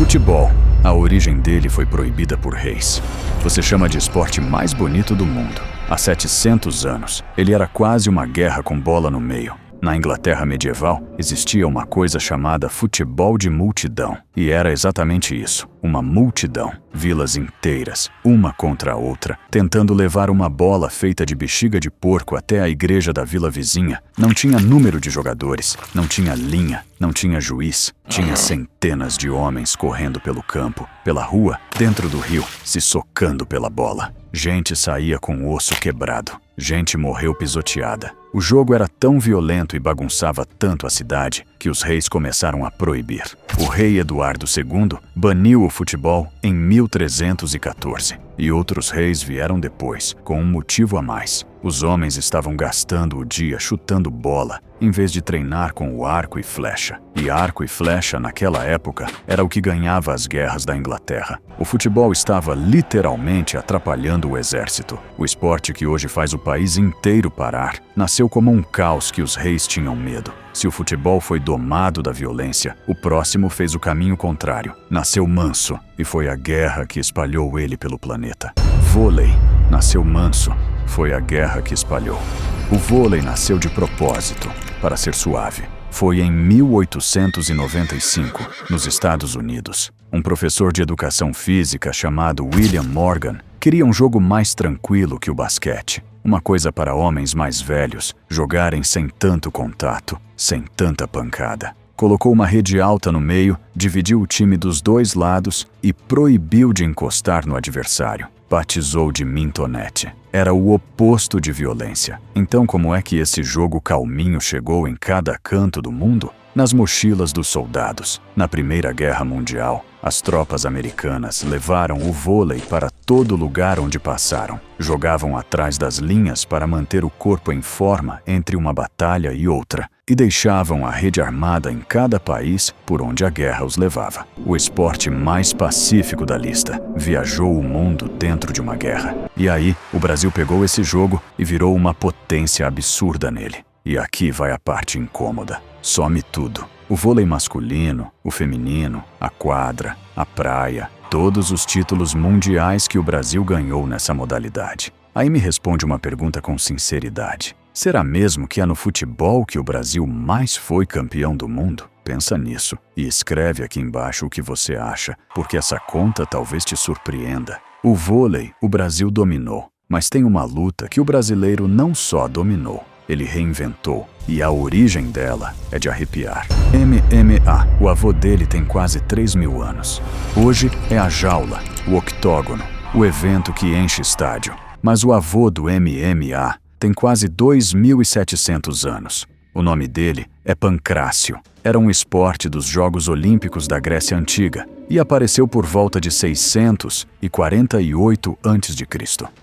Futebol. A origem dele foi proibida por reis. Você chama de esporte mais bonito do mundo. Há 700 anos, ele era quase uma guerra com bola no meio. Na Inglaterra medieval, existia uma coisa chamada futebol de multidão. E era exatamente isso, uma multidão. Vilas inteiras, uma contra a outra, tentando levar uma bola feita de bexiga de porco até a igreja da vila vizinha. Não tinha número de jogadores, não tinha linha, não tinha juiz. Tinha centenas de homens correndo pelo campo, pela rua, dentro do rio, se socando pela bola. Gente saía com o osso quebrado. Gente morreu pisoteada. O jogo era tão violento e bagunçava tanto a cidade que os reis começaram a proibir. O rei Eduardo II baniu o futebol em 1314. E outros reis vieram depois, com um motivo a mais. Os homens estavam gastando o dia chutando bola, em vez de treinar com o arco e flecha. E arco e flecha, naquela época, era o que ganhava as guerras da Inglaterra. O futebol estava literalmente atrapalhando o exército. O esporte que hoje faz o país inteiro parar, nasceu como um caos que os reis tinham medo. Se o futebol foi domado da violência, o próximo fez o caminho contrário. Nasceu manso, e foi a guerra que espalhou ele pelo planeta. Vôlei nasceu manso, foi a guerra que espalhou. O vôlei nasceu de propósito, para ser suave. Foi em 1895, nos Estados Unidos. Um professor de educação física chamado William Morgan queria um jogo mais tranquilo que o basquete. Uma coisa para homens mais velhos, jogarem sem tanto contato, sem tanta pancada. Colocou uma rede alta no meio, dividiu o time dos dois lados e proibiu de encostar no adversário. Batizou de mintonete. Era o oposto de violência. Então, como é que esse jogo calminho chegou em cada canto do mundo? Nas mochilas dos soldados. Na Primeira Guerra Mundial, as tropas americanas levaram o vôlei para todo lugar onde passaram. Jogavam atrás das linhas para manter o corpo em forma entre uma batalha e outra. E deixavam a rede armada em cada país por onde a guerra os levava. O esporte mais pacífico da lista viajou o mundo dentro de uma guerra. E aí, o Brasil pegou esse jogo e virou uma potência absurda nele. E aqui vai a parte incômoda. Some tudo. O vôlei masculino, o feminino, a quadra, a praia, todos os títulos mundiais que o Brasil ganhou nessa modalidade. Aí me responde uma pergunta com sinceridade. Será mesmo que é no futebol que o Brasil mais foi campeão do mundo? Pensa nisso e escreve aqui embaixo o que você acha, porque essa conta talvez te surpreenda. O vôlei, o Brasil dominou, mas tem uma luta que o brasileiro não só dominou, ele reinventou, e a origem dela é de arrepiar. MMA, o avô dele tem quase 3.000 anos. Hoje é a jaula, o octógono, o evento que enche estádio. Mas o avô do MMA tem quase 2.700 anos. O nome dele é Pancrácio. Era um esporte dos Jogos Olímpicos da Grécia Antiga e apareceu por volta de 648 a.C.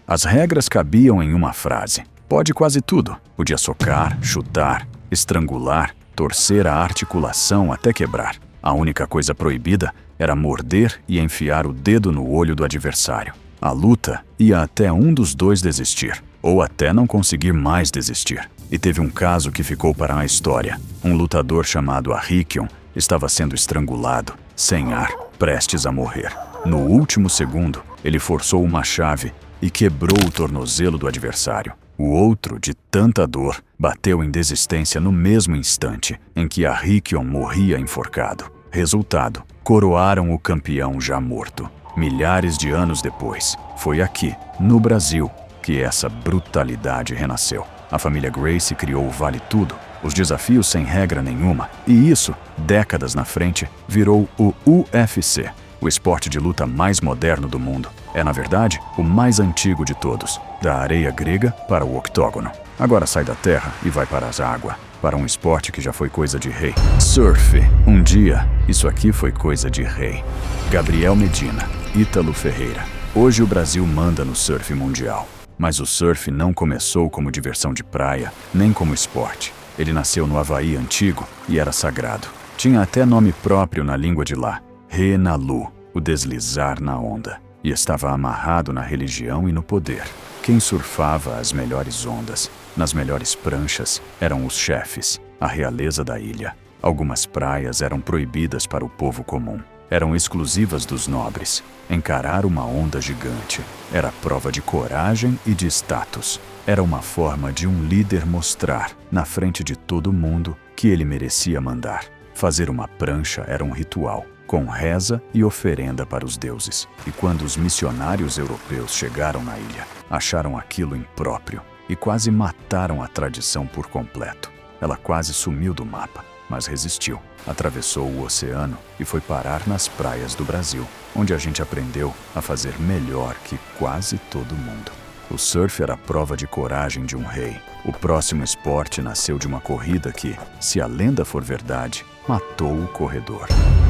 As regras cabiam em uma frase. Pode quase tudo. Podia socar, chutar, estrangular, torcer a articulação até quebrar. A única coisa proibida era morder e enfiar o dedo no olho do adversário. A luta ia até um dos dois desistir, ou até não conseguir mais desistir. E teve um caso que ficou para a história. Um lutador chamado Arricchion estava sendo estrangulado, sem ar, prestes a morrer. No último segundo, ele forçou uma chave e quebrou o tornozelo do adversário. O outro, de tanta dor, bateu em desistência no mesmo instante em que Arricchion morria enforcado. Resultado, coroaram o campeão já morto. Milhares de anos depois, foi aqui, no Brasil, que essa brutalidade renasceu. A família Gracie criou o Vale Tudo, os desafios sem regra nenhuma, e isso, décadas na frente, virou o UFC, o esporte de luta mais moderno do mundo. É, na verdade, o mais antigo de todos, da areia grega para o octógono. Agora sai da terra e vai para as águas, para um esporte que já foi coisa de rei. Surf. Um dia, isso aqui foi coisa de rei. Gabriel Medina, Ítalo Ferreira. Hoje o Brasil manda no surf mundial. Mas o surf não começou como diversão de praia, nem como esporte. Ele nasceu no Havaí antigo e era sagrado. Tinha até nome próprio na língua de lá. Renalu, o deslizar na onda. E estava amarrado na religião e no poder. Quem surfava as melhores ondas, nas melhores pranchas, eram os chefes, a realeza da ilha. Algumas praias eram proibidas para o povo comum. eram exclusivas dos nobres. Encarar uma onda gigante era prova de coragem e de status. Era uma forma de um líder mostrar, na frente de todo mundo, que ele merecia mandar. Fazer uma prancha era um ritual, com reza e oferenda para os deuses. E quando os missionários europeus chegaram na ilha, acharam aquilo impróprio e quase mataram a tradição por completo. Ela quase sumiu do mapa, mas resistiu. Atravessou o oceano e foi parar nas praias do Brasil, onde a gente aprendeu a fazer melhor que quase todo mundo. O surf era a prova de coragem de um rei. O próximo esporte nasceu de uma corrida que, se a lenda for verdade, matou o corredor.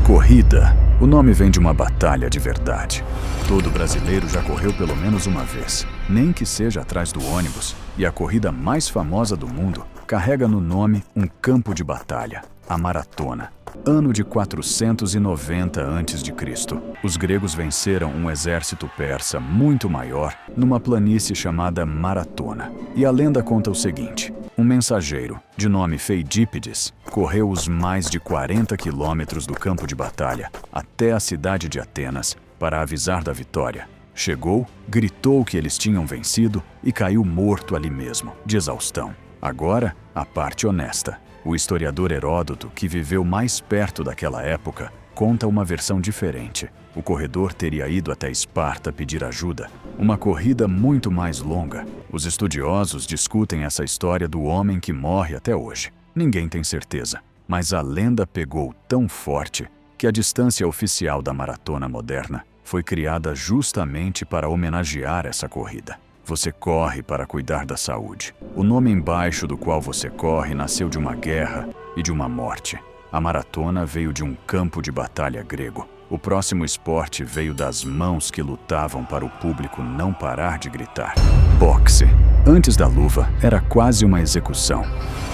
Corrida. O nome vem de uma batalha de verdade. Todo brasileiro já correu pelo menos uma vez, nem que seja atrás do ônibus. E a corrida mais famosa do mundo carrega no nome um campo de batalha, a maratona. Ano de 490 a.C., os gregos venceram um exército persa muito maior numa planície chamada Maratona. E a lenda conta o seguinte: um mensageiro, de nome Feidípides, correu os mais de 40 quilômetros do campo de batalha até a cidade de Atenas para avisar da vitória. Chegou, gritou que eles tinham vencido e caiu morto ali mesmo, de exaustão. Agora, a parte honesta. O historiador Heródoto, que viveu mais perto daquela época, conta uma versão diferente. O corredor teria ido até Esparta pedir ajuda. Uma corrida muito mais longa. Os estudiosos discutem essa história do homem que morre até hoje. Ninguém tem certeza. Mas a lenda pegou tão forte que a distância oficial da maratona moderna foi criada justamente para homenagear essa corrida. Você corre para cuidar da saúde. O nome embaixo do qual você corre nasceu de uma guerra e de uma morte. A maratona veio de um campo de batalha grego. O próximo esporte veio das mãos que lutavam para o público não parar de gritar. Boxe. Antes da luva, era quase uma execução.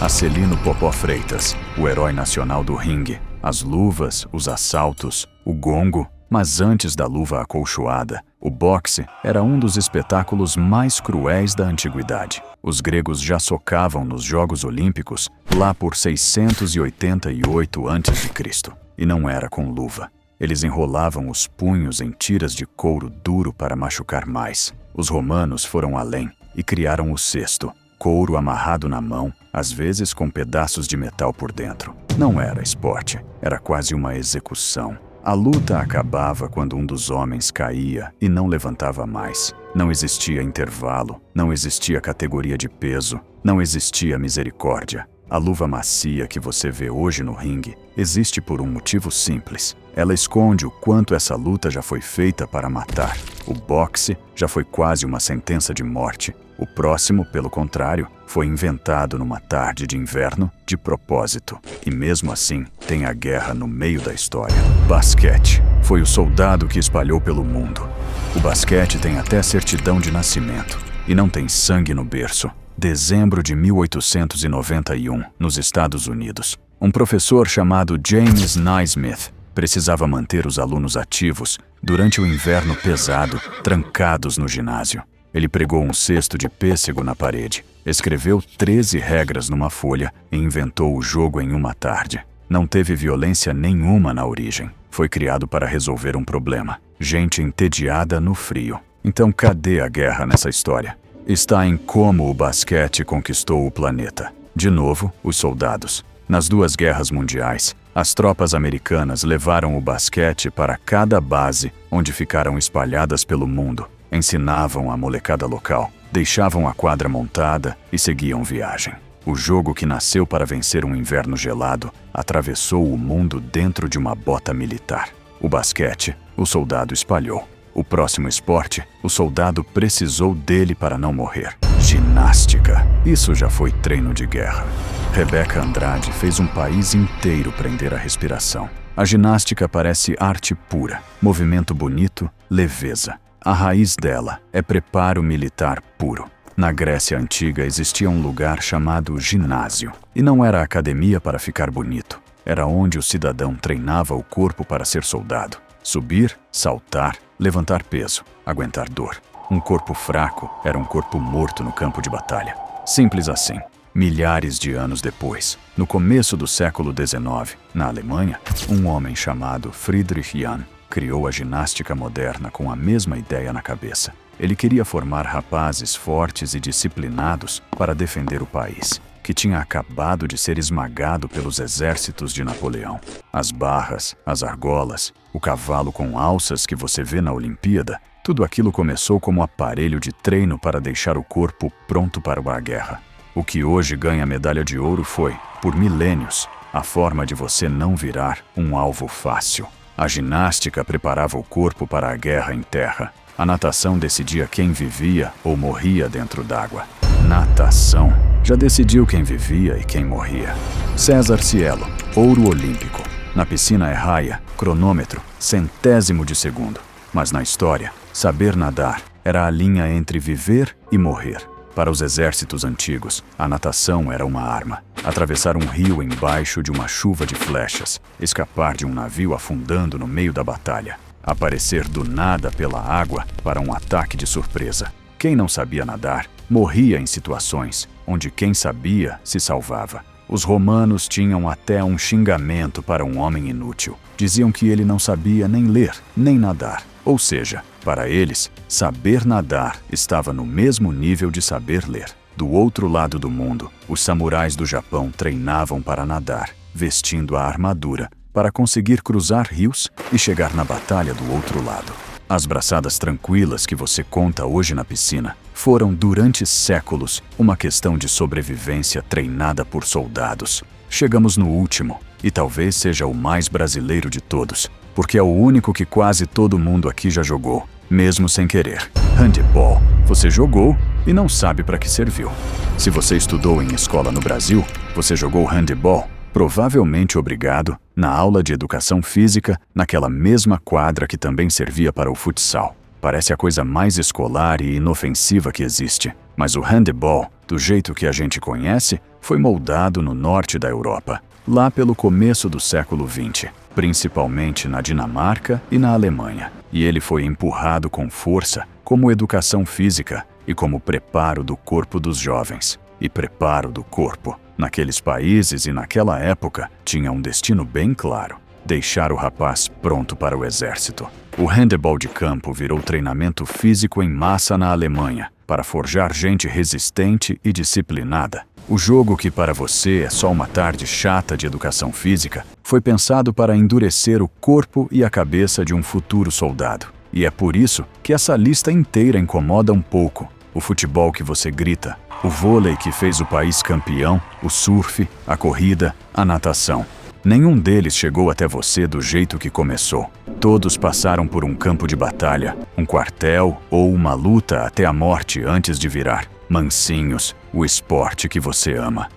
Acelino Popó Freitas, o herói nacional do ringue. As luvas, os assaltos, o gongo. Mas antes da luva acolchoada, o boxe era um dos espetáculos mais cruéis da antiguidade. Os gregos já socavam nos Jogos Olímpicos lá por 688 a.C. E não era com luva. Eles enrolavam os punhos em tiras de couro duro para machucar mais. Os romanos foram além e criaram o cesto, couro amarrado na mão, às vezes com pedaços de metal por dentro. Não era esporte, era quase uma execução. A luta acabava quando um dos homens caía e não levantava mais. Não existia intervalo, não existia categoria de peso, não existia misericórdia. A luva macia que você vê hoje no ringue existe por um motivo simples. Ela esconde o quanto essa luta já foi feita para matar. O boxe já foi quase uma sentença de morte. O próximo, pelo contrário, foi inventado numa tarde de inverno de propósito. E mesmo assim, tem a guerra no meio da história. Basquete. Foi o soldado que espalhou pelo mundo. O basquete tem até certidão de nascimento. E não tem sangue no berço. Dezembro de 1891, nos Estados Unidos. Um professor chamado James Naismith precisava manter os alunos ativos durante o inverno pesado, trancados no ginásio. Ele pregou um cesto de pêssego na parede, escreveu 13 regras numa folha e inventou o jogo em uma tarde. Não teve violência nenhuma na origem. Foi criado para resolver um problema. Gente entediada no frio. Então cadê a guerra nessa história? Está em como o basquete conquistou o planeta. De novo, os soldados. Nas duas guerras mundiais, as tropas americanas levaram o basquete para cada base onde ficaram espalhadas pelo mundo. Ensinavam a molecada local, deixavam a quadra montada e seguiam viagem. O jogo que nasceu para vencer um inverno gelado atravessou o mundo dentro de uma bota militar. O basquete, o soldado espalhou. O próximo esporte, o soldado precisou dele para não morrer. Ginástica. Isso já foi treino de guerra. Rebeca Andrade fez um país inteiro prender a respiração. A ginástica parece arte pura, movimento bonito, leveza. A raiz dela é preparo militar puro. Na Grécia Antiga existia um lugar chamado ginásio. E não era academia para ficar bonito. Era onde o cidadão treinava o corpo para ser soldado. Subir, saltar, levantar peso, aguentar dor. Um corpo fraco era um corpo morto no campo de batalha. Simples assim. Milhares de anos depois, no começo do século XIX, na Alemanha, um homem chamado Friedrich Jahn criou a ginástica moderna com a mesma ideia na cabeça. Ele queria formar rapazes fortes e disciplinados para defender o país, que tinha acabado de ser esmagado pelos exércitos de Napoleão. As barras, as argolas, o cavalo com alças que você vê na Olimpíada, tudo aquilo começou como aparelho de treino para deixar o corpo pronto para a guerra. O que hoje ganha medalha de ouro foi, por milênios, a forma de você não virar um alvo fácil. A ginástica preparava o corpo para a guerra em terra. A natação decidia quem vivia ou morria dentro d'água. Natação já decidiu quem vivia e quem morria. César Cielo, ouro olímpico. Na piscina é raia, cronômetro, centésimo de segundo. Mas na história, saber nadar era a linha entre viver e morrer. Para os exércitos antigos, a natação era uma arma. Atravessar um rio embaixo de uma chuva de flechas, escapar de um navio afundando no meio da batalha, aparecer do nada pela água para um ataque de surpresa. Quem não sabia nadar, morria em situações onde quem sabia se salvava. Os romanos tinham até um xingamento para um homem inútil. Diziam que ele não sabia nem ler, nem nadar. Ou seja, para eles, saber nadar estava no mesmo nível de saber ler. Do outro lado do mundo, os samurais do Japão treinavam para nadar, vestindo a armadura, para conseguir cruzar rios e chegar na batalha do outro lado. As braçadas tranquilas que você conta hoje na piscina foram, durante séculos, uma questão de sobrevivência treinada por soldados. Chegamos no último, e talvez seja o mais brasileiro de todos, porque é o único que quase todo mundo aqui já jogou, mesmo sem querer. Handebol. Você jogou e não sabe para que serviu. Se você estudou em escola no Brasil, você jogou handebol, provavelmente obrigado, na aula de educação física, naquela mesma quadra que também servia para o futsal. Parece a coisa mais escolar e inofensiva que existe, mas o handebol, do jeito que a gente conhece, foi moldado no norte da Europa, lá pelo começo do século XX, principalmente na Dinamarca e na Alemanha. E ele foi empurrado com força como educação física e como preparo do corpo dos jovens. E preparo do corpo, naqueles países e naquela época, tinha um destino bem claro: deixar o rapaz pronto para o exército. O handebol de campo virou treinamento físico em massa na Alemanha, para forjar gente resistente e disciplinada. O jogo que para você é só uma tarde chata de educação física, foi pensado para endurecer o corpo e a cabeça de um futuro soldado. E é por isso que essa lista inteira incomoda um pouco. O futebol que você grita, o vôlei que fez o país campeão, o surf, a corrida, a natação. Nenhum deles chegou até você do jeito que começou. Todos passaram por um campo de batalha, um quartel ou uma luta até a morte antes de virar, mansinhos, o esporte que você ama.